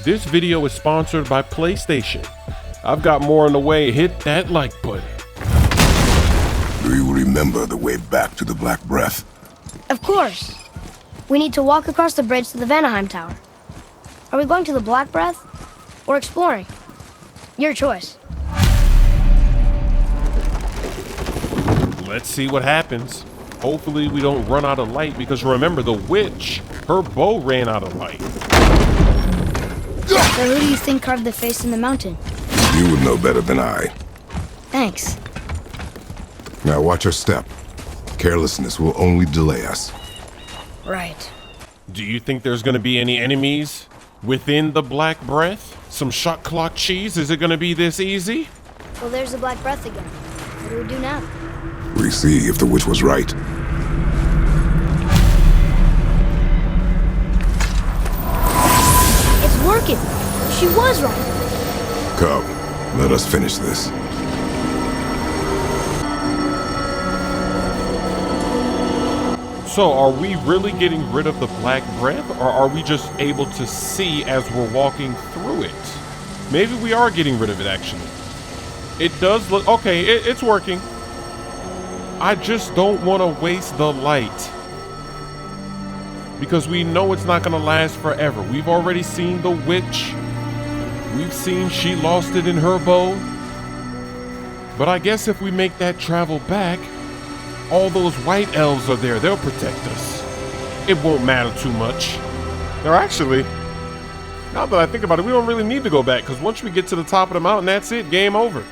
This video is sponsored by PlayStation. I've got more on the way. Hit that like button. Do you remember the way back to the Black Breath? Of course. We need to walk across the bridge to the Vanaheim Tower. Are we going to the Black Breath or exploring? Your choice. Let's see what happens. Hopefully we don't run out of light, because remember, the witch, her bow ran out of light. So who do you think carved the face in the mountain? You would know better than I. Thanks. Now watch your step. Carelessness will only delay us. Right. Do you think there's going to be any enemies within the Black Breath? Some shot clock cheese? Is it going to be this easy? Well, there's the Black Breath again. What do we do now? We see if the witch was right. It's working. She was right. Come, let us finish this. So are we really getting rid of the Black Breath, or are we just able to see as we're walking through it? Maybe we are getting rid of it, actually. It does look... Okay, it's working. I just don't want to waste the light, because we know it's not going to last forever. We've already seen the witch. We've seen she lost it in her bow. But I guess if we make that travel back, all those white elves are there. They'll protect us. It won't matter too much. They're actually, now that I think about it, we don't really need to go back, because once we get to the top of the mountain, that's it. Game over.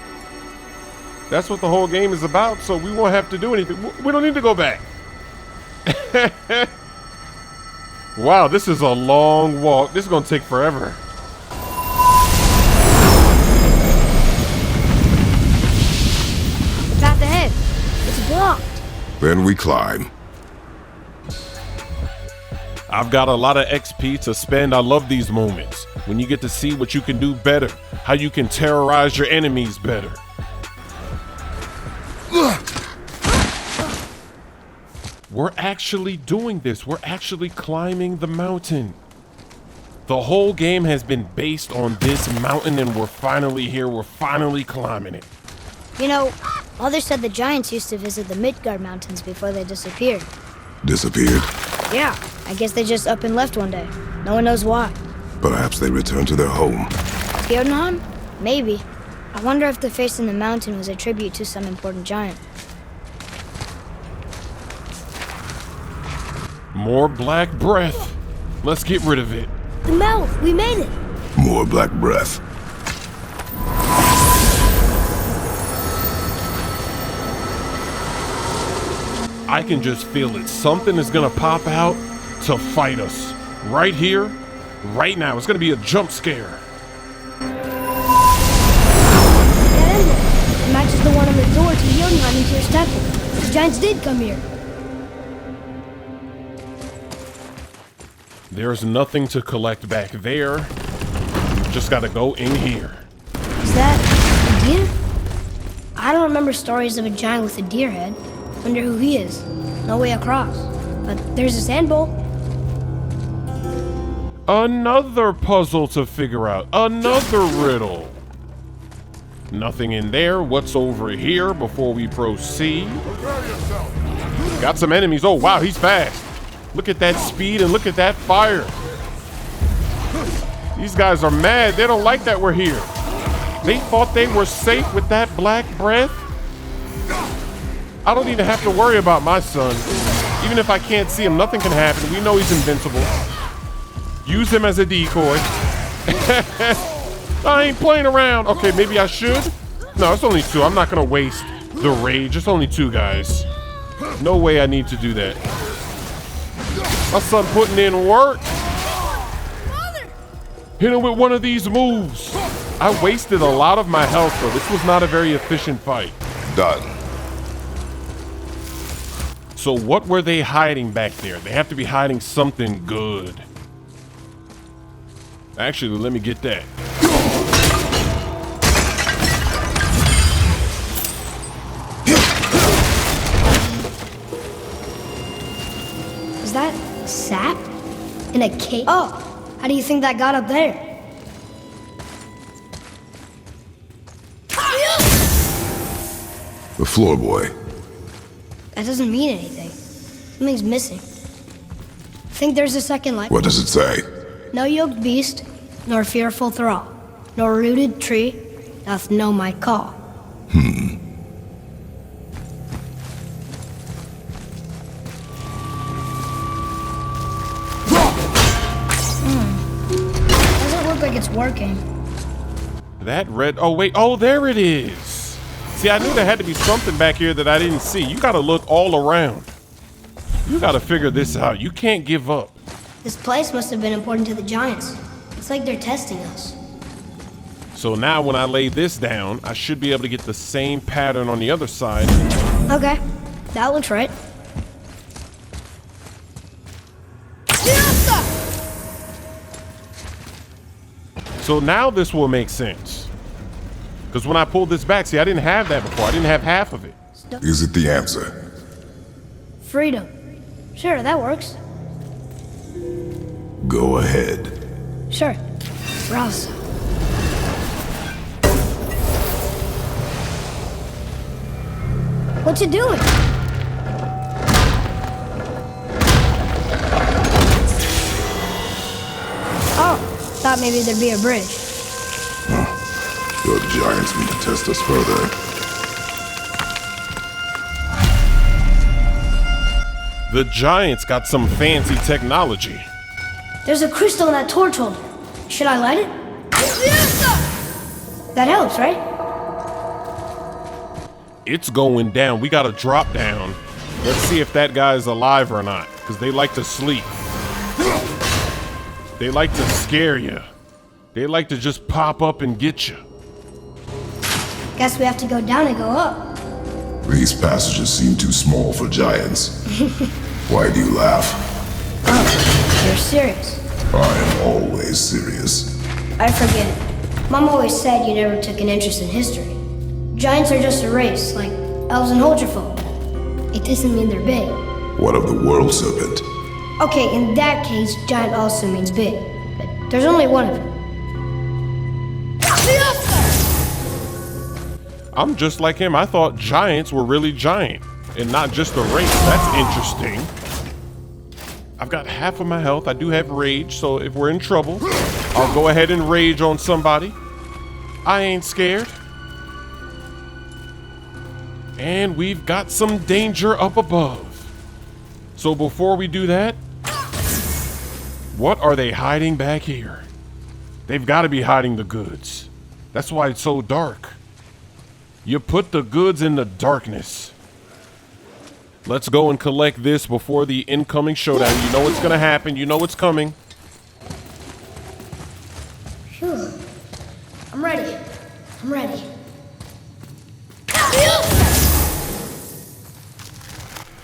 That's what the whole game is about, so we won't have to do anything. We don't need to go back. Wow, this is a long walk. This is going to take forever. Path ahead. It's blocked. Then we climb. I've got a lot of XP to spend. I love these moments when you get to see what you can do better, how you can terrorize your enemies better. We're actually doing this. We're actually climbing the mountain. The whole game has been based on this mountain, and we're finally here. We're finally climbing it. You know, Mother said the giants used to visit the Midgard Mountains before they disappeared. Disappeared? Yeah, I guess they just up and left one day. No one knows why. Perhaps they returned to their home. Jotunheim? Maybe. I wonder if the face in the mountain was a tribute to some important giant. More Black Breath. Let's get rid of it. The mouth! We made it! More Black Breath. I can just feel it. Something is gonna pop out to fight us. Right here, right now. It's gonna be a jump scare. That emblem. It matches the one on the door to Jotunheim into your temple. The giants did come here. There's nothing to collect back there. Just gotta go in here. Is that a deer? I don't remember stories of a giant with a deer head. Wonder who he is. No way across. But there's a sand bowl. Another puzzle to figure out. Another riddle. Nothing in there. What's over here before we proceed? Got some enemies. Oh, wow, he's fast. Look at that speed and look at that fire. These guys are mad. They don't like that we're here. They thought they were safe with that Black Breath. I don't even have to worry about my son. Even if I can't see him, nothing can happen. We know he's invincible. Use him as a decoy. I ain't playing around. Okay, maybe I should. No, it's only two. I'm not gonna waste the rage. It's only two guys. No way I need to do that. My son putting in work. Hit him with one of these moves. I wasted a lot of my health, though. This was not a very efficient fight. Done. So what were they hiding back there? They have to be hiding something good. Actually, let me get that. Is that sap? In a cave? Oh, how do you think that got up there? The floor boy. That doesn't mean anything. Something's missing. I think there's a second line. What does it say? No yoked beast, nor fearful thrall, nor rooted tree doth know my call. Doesn't look like it's working. That red, oh wait, oh there it is. See, I knew there had to be something back here that I didn't see. You gotta look all around. You gotta figure this out. You can't give up. This place must have been important to the giants. It's like they're testing us. So now when I lay this down, I should be able to get the same pattern on the other side. Okay, that looks right. So now this will make sense. Because when I pulled this back, see, I didn't have that before. I didn't have half of it. Is it the answer? Freedom. Sure, that works. Go ahead. Sure. Browse. What's it doing? Oh, thought maybe there'd be a bridge. The giants need to test us further. The giants got some fancy technology. There's a crystal in that torch holder. Should I light it? That helps, right? It's going down. We got to drop down. Let's see if that guy's alive or not. Because they like to sleep. They like to scare you. They like to just pop up and get you. Guess we have to go down and go up. These passages seem too small for giants. Why do you laugh? Oh, you're serious. I am always serious. I forget. Mom always said you never took an interest in history. Giants are just a race, like elves and Holgerfolk. It doesn't mean they're big. What of the world serpent? Okay, in that case, giant also means big. But there's only one of them. I'm just like him. I thought giants were really giant and not just a race. That's interesting. I've got half of my health. I do have rage, so if we're in trouble, I'll go ahead and rage on somebody. I ain't scared. And we've got some danger up above. So before we do that, what are they hiding back here? They've got to be hiding the goods. That's why it's so dark. You put the goods in the darkness. Let's go and collect this before the incoming showdown. You know what's gonna happen. You know what's coming. Phew. I'm ready. I'm ready.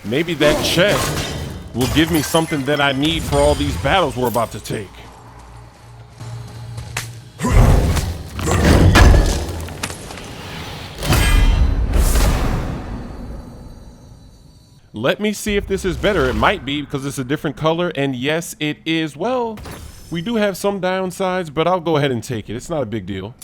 Maybe that chest will give me something that I need for all these battles we're about to take. Let me see if this is better. It might be because it's a different color, and yes, it is. Well, we do have some downsides, but I'll go ahead and take it. It's not a big deal.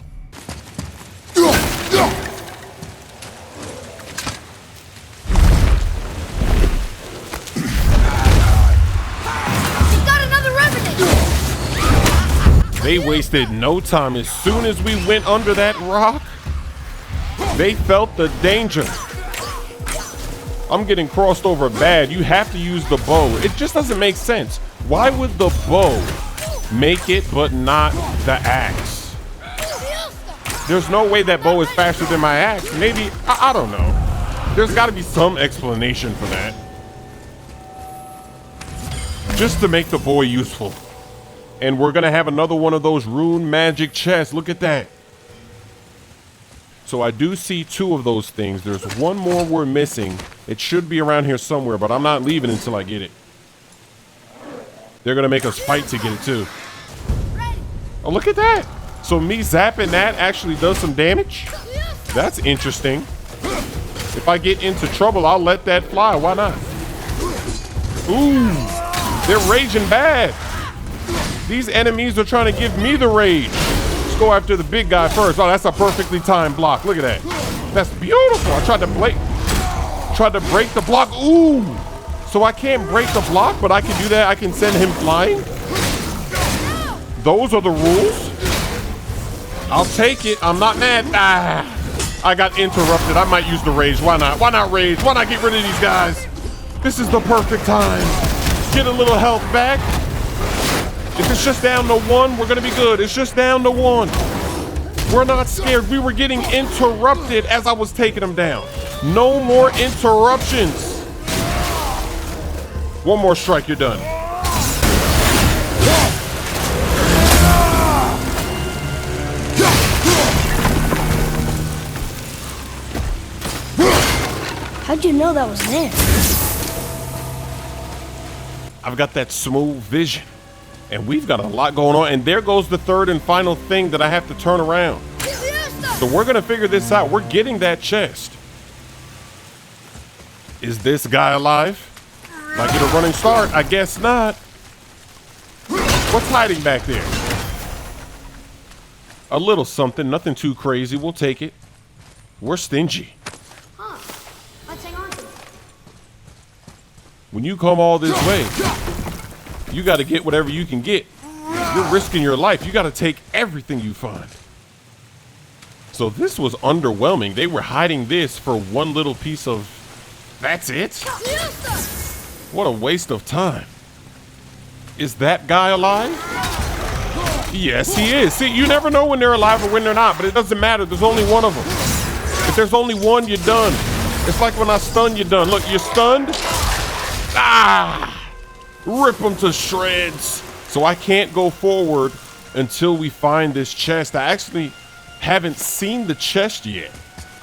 They wasted no time. As soon as we went under that rock, they felt the danger. I'm getting crossed over bad. You have to use the bow. It just doesn't make sense. Why would the bow make it but not the axe? There's no way that bow is faster than my axe. Maybe, I don't know. There's got to be some explanation for that. Just to make the bow useful. And we're going to have another one of those rune magic chests. Look at that. So I do see two of those things. There's one more we're missing. It should be around here somewhere, but I'm not leaving until I get it. They're going to make us fight to get it too. Oh, look at that. So me zapping that actually does some damage? That's interesting. If I get into trouble, I'll let that fly. Why not? Ooh, they're raging bad. These enemies are trying to give me the rage. Let's go after the big guy first. Oh, that's a perfectly timed block. Look at that. That's beautiful. I tried to tried to break the block. Ooh. So I can't break the block, but I can do that. I can send him flying. Those are the rules. I'll take it. I'm not mad. I got interrupted. I might use the rage. Why not? Why not rage? Why not get rid of these guys? This is the perfect time. Get a little health back. If it's just down to 1, we're gonna be good. It's just down to 1. We're not scared. We were getting interrupted as I was taking them down. No more interruptions. One more strike, you're done. How'd you know that was there? I've got that Smoove vision. And we've got a lot going on. And there goes the third and final thing that I have to turn around. So we're going to figure this out. We're getting that chest. Is this guy alive? Did I get a running start? I guess not. What's hiding back there? A little something. Nothing too crazy. We'll take it. We're stingy. Let's hang on to it. When you come all this way, you got to get whatever you can get. You're risking your life. You got to take everything you find. So this was underwhelming. They were hiding this for one little piece of... That's it? What a waste of time. Is that guy alive? Yes, he is. See, you never know when they're alive or when they're not, but it doesn't matter. There's only one of them. If there's only one, you're done. It's like when I stun, you're done. Look, you're stunned. Rip them to shreds. So I can't go forward until we find this chest. I actually haven't seen the chest yet.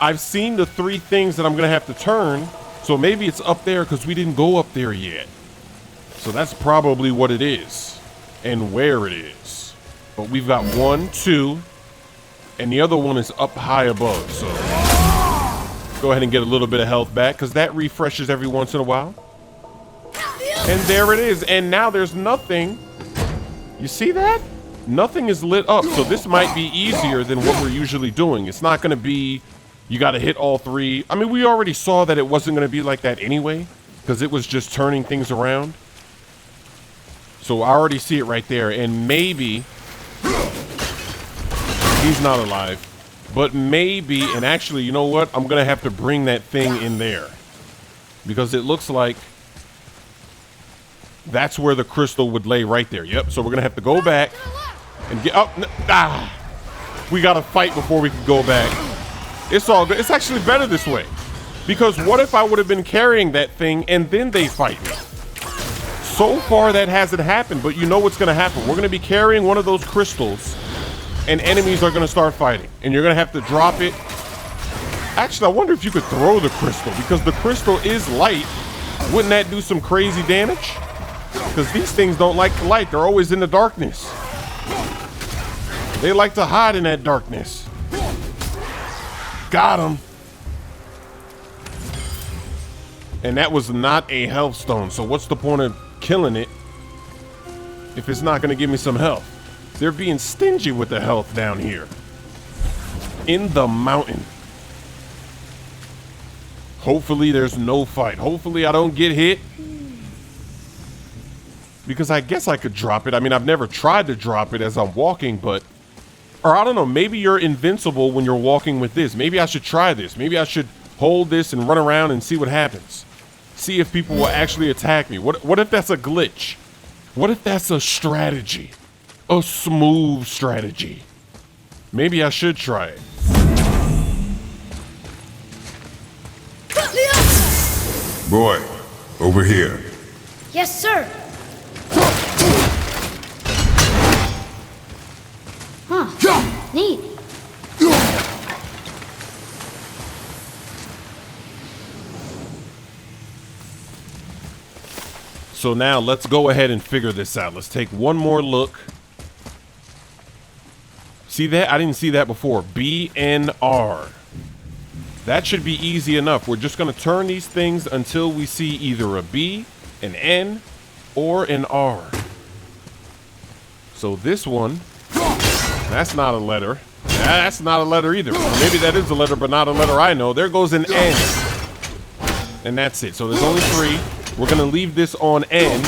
I've seen the 3 things that I'm gonna have to turn. So maybe it's up there because we didn't go up there yet. So that's probably what it is and where it is. But we've got 1, 2, and the other one is up high above. So go ahead and get a little bit of health back because that refreshes every once in a while. And there it is. And now there's nothing. You see that? Nothing is lit up. So this might be easier than what we're usually doing. It's not going to be, you got to hit all 3. I mean, we already saw that it wasn't going to be like that anyway, because it was just turning things around. So I already see it right there. And maybe he's not alive, but maybe, and actually, you know what? I'm going to have to bring that thing in there because it looks like that's where the crystal would lay right there. Yep. So we're going to have to go back and get up. We got to fight before we can go back. It's all good. It's actually better this way because what if I would have been carrying that thing and then they fight me? So far that hasn't happened, but you know what's going to happen. We're going to be carrying one of those crystals and enemies are going to start fighting and you're going to have to drop it. Actually, I wonder if you could throw the crystal because the crystal is light. Wouldn't that do some crazy damage? Because these things don't like the light. They're always in the darkness. They like to hide in that darkness. Got him. And that was not a health stone. So what's the point of killing it if it's not going to give me some health? They're being stingy with the health down here. In the mountain. Hopefully there's no fight. Hopefully I don't get hit. Because I guess I could drop it. I mean, I've never tried to drop it as I'm walking, but... Or I don't know, maybe you're invincible when you're walking with this. Maybe I should try this. Maybe I should hold this and run around and see what happens. See if people will actually attack me. What if that's a glitch? What if that's a strategy? A Smoove strategy? Maybe I should try it. Boy, over here. Yes, sir. Huh. Neat. So now let's go ahead and figure this out. Let's take one more look. See that? I didn't see that before. B and R. That should be easy enough. We're just going to turn these things until we see either a B, an N, or an R. So this one, that's not a letter. That's not a letter either. Maybe that is a letter, but not a letter I know. There goes an N. And that's it. So there's only 3. We're gonna leave this on N.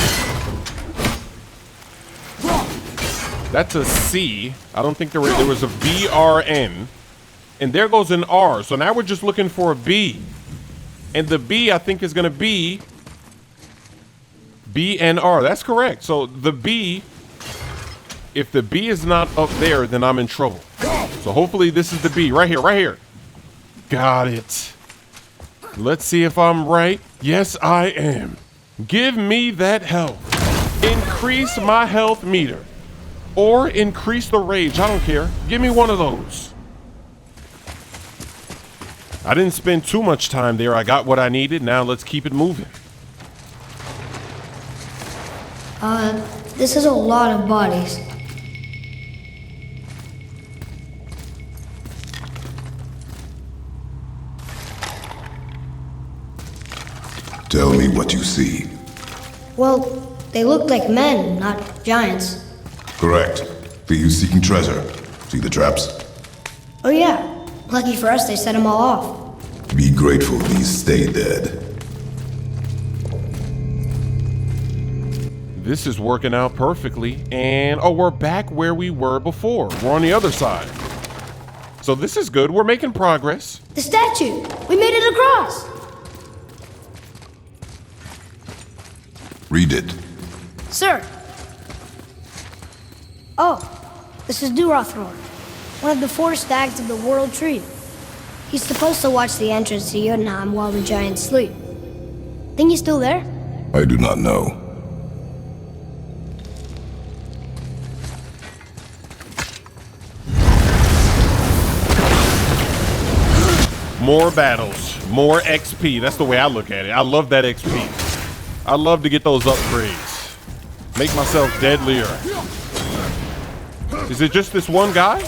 That's a C. I don't think there was a B, R, N. And there goes an R. So now we're just looking for a B. And the B, I think, is gonna be B and R. That's correct. So the B, if the B is not up there, then I'm in trouble. So hopefully this is the B. Right here, right here. Got it. Let's see if I'm right. Yes, I am. Give me that health. Increase my health meter. Or increase the rage. I don't care. Give me one of those. I didn't spend too much time there. I got what I needed. Now let's keep it moving. This is a lot of bodies. Tell me what you see. Well, they look like men, not giants. Correct. Thieves seeking treasure. See the traps? Oh yeah, lucky for us they set them all off. Be grateful these stay dead. This is working out perfectly. And, oh, we're back where we were before. We're on the other side. So this is good. We're making progress. The statue! We made it across! Read it. Sir! Oh, this is Durathror, one of the 4 stags of the World Tree. He's supposed to watch the entrance to Jotunheim while the giants sleep. Think he's still there? I do not know. More battles, more XP. That's the way I look at it. I love that XP. I love to get those upgrades. Make myself deadlier. Is it just this one guy?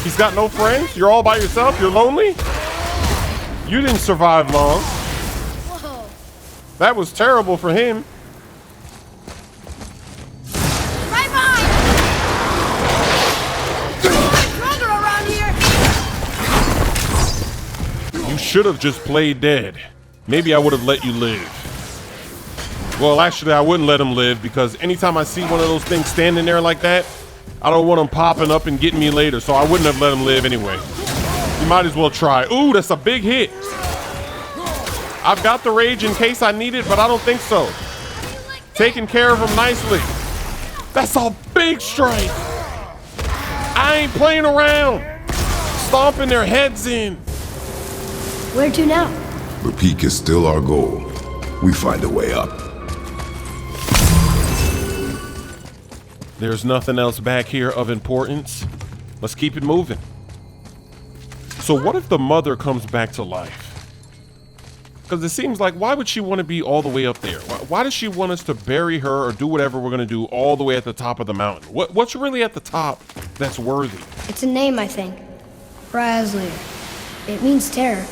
He's got no friends? You're all by yourself? You're lonely? You didn't survive long. Whoa. That was terrible for him. Right behind! Brother around here! You should have just played dead. Maybe I would have let you live. Well, actually, I wouldn't let him live because anytime I see one of those things standing there like that, I don't want him popping up and getting me later, so I wouldn't have let him live anyway. You might as well try. Ooh, that's a big hit. I've got the rage in case I need it, but I don't think so. Taking care of him nicely. That's a big strike. I ain't playing around. Stomping their heads in. Where to now? The peak is still our goal. We find a way up. There's nothing else back here of importance. Let's keep it moving. So what if the mother comes back to life? Because it seems like, why would she want to be all the way up there? Why does she want us to bury her or do whatever we're going to do all the way at the top of the mountain? What's really at the top that's worthy? It's a name, I think. Brasley. It means terror.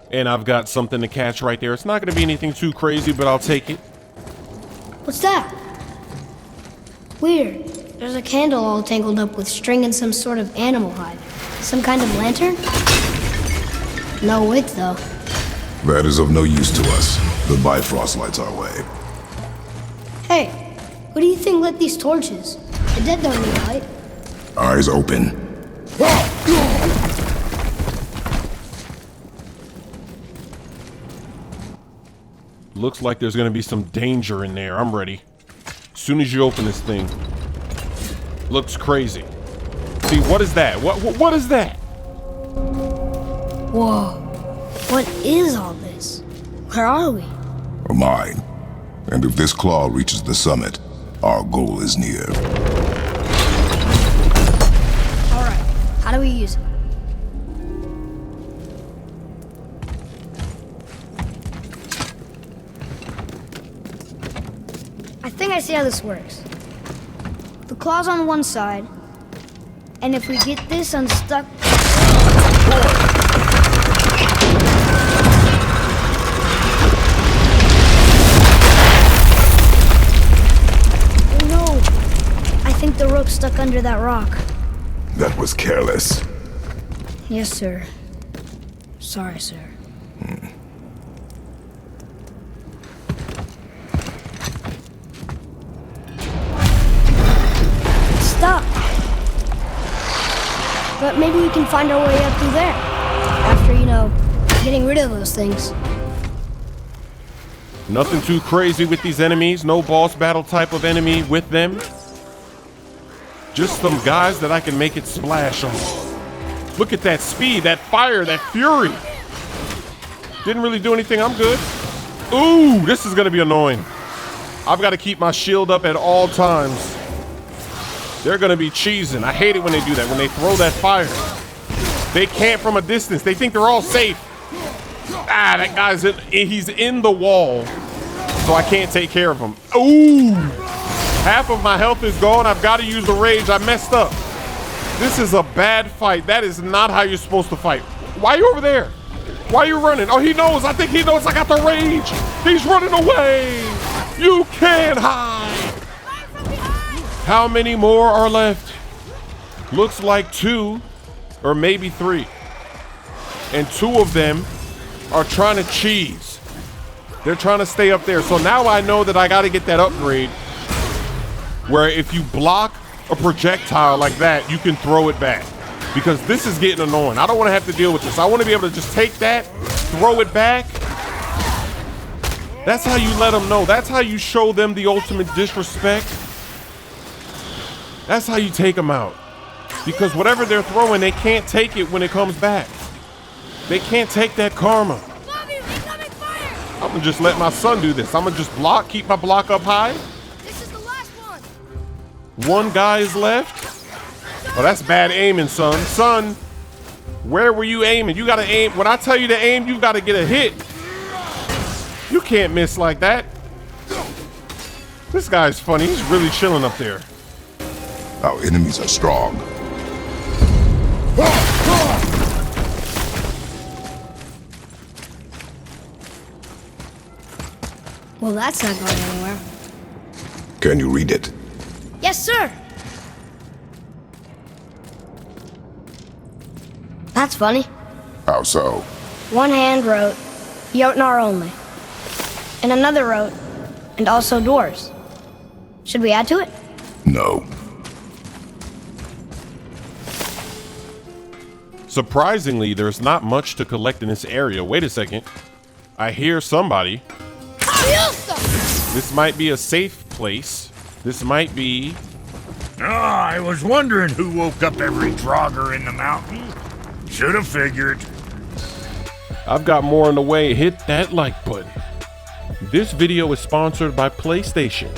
And I've got something to catch right there. It's not going to be anything too crazy, but I'll take it. What's that? Weird. There's a candle all tangled up with string and some sort of animal hide. Some kind of lantern? No wick, though. That is of no use to us. The Bifrost lights our way. Hey, who do you think lit these torches? The dead don't need light. Eyes open. Looks like there's going to be some danger in there. I'm ready. As soon as you open this thing. Looks crazy. See, what is that? What is that? Whoa. What is all this? Where are we? A mine. And if this claw reaches the summit, our goal is near. Alright, how do we use it? I think I see how this works. The claw's on one side, and if we get this unstuck... Oh no! I think the rope's stuck under that rock. That was careless. Yes, sir. Sorry, sir. It's stuck. But maybe we can find our way up through there. After, getting rid of those things. Nothing too crazy with these enemies. No boss battle type of enemy with them. Just some guys that I can make it splash on. Look at that speed, that fire, that fury. Didn't really do anything. I'm good. Ooh, this is gonna be annoying. I've got to keep my shield up at all times. They're gonna be cheesing. I hate it when they do that, when they throw that fire. They camp from a distance. They think they're all safe. Ah, that guy's he's in the wall, so I can't take care of him. Ooh, half of my health is gone. I've got to use the rage. I messed up. This is a bad fight. That is not how you're supposed to fight. Why are you over there? Why are you running? Oh, he knows. I think he knows I got the rage. He's running away. You can't hide. How many more are left? Looks like 2 or maybe 3. And 2 of them are trying to cheese. They're trying to stay up there. So now I know that I got to get that upgrade where if you block a projectile like that, you can throw it back. Because this is getting annoying. I don't want to have to deal with this. I want to be able to just take that, throw it back. That's how you let them know. That's how you show them the ultimate disrespect. That's how you take them out. Because whatever they're throwing, they can't take it when it comes back. They can't take that karma. I'm gonna just let my son do this. I'm gonna just block, keep my block up high. This is the last one. One guy is left. Oh, that's bad aiming, son. Son, where were you aiming? You gotta aim. When I tell you to aim, you gotta get a hit. You can't miss like that. This guy's funny. He's really chilling up there. Our enemies are strong. Well, that's not going anywhere. Can you read it? Yes, sir. That's funny. How so? One hand wrote, Jotnar only. And another wrote, and also dwarves. Should we add to it? No. Surprisingly, there's not much to collect in this area. Wait a second. I hear somebody. This might be a safe place. This might be... I was wondering who woke up every drogger in the mountain. Should have figured. I've got more on the way. Hit that like button. This video is sponsored by PlayStation.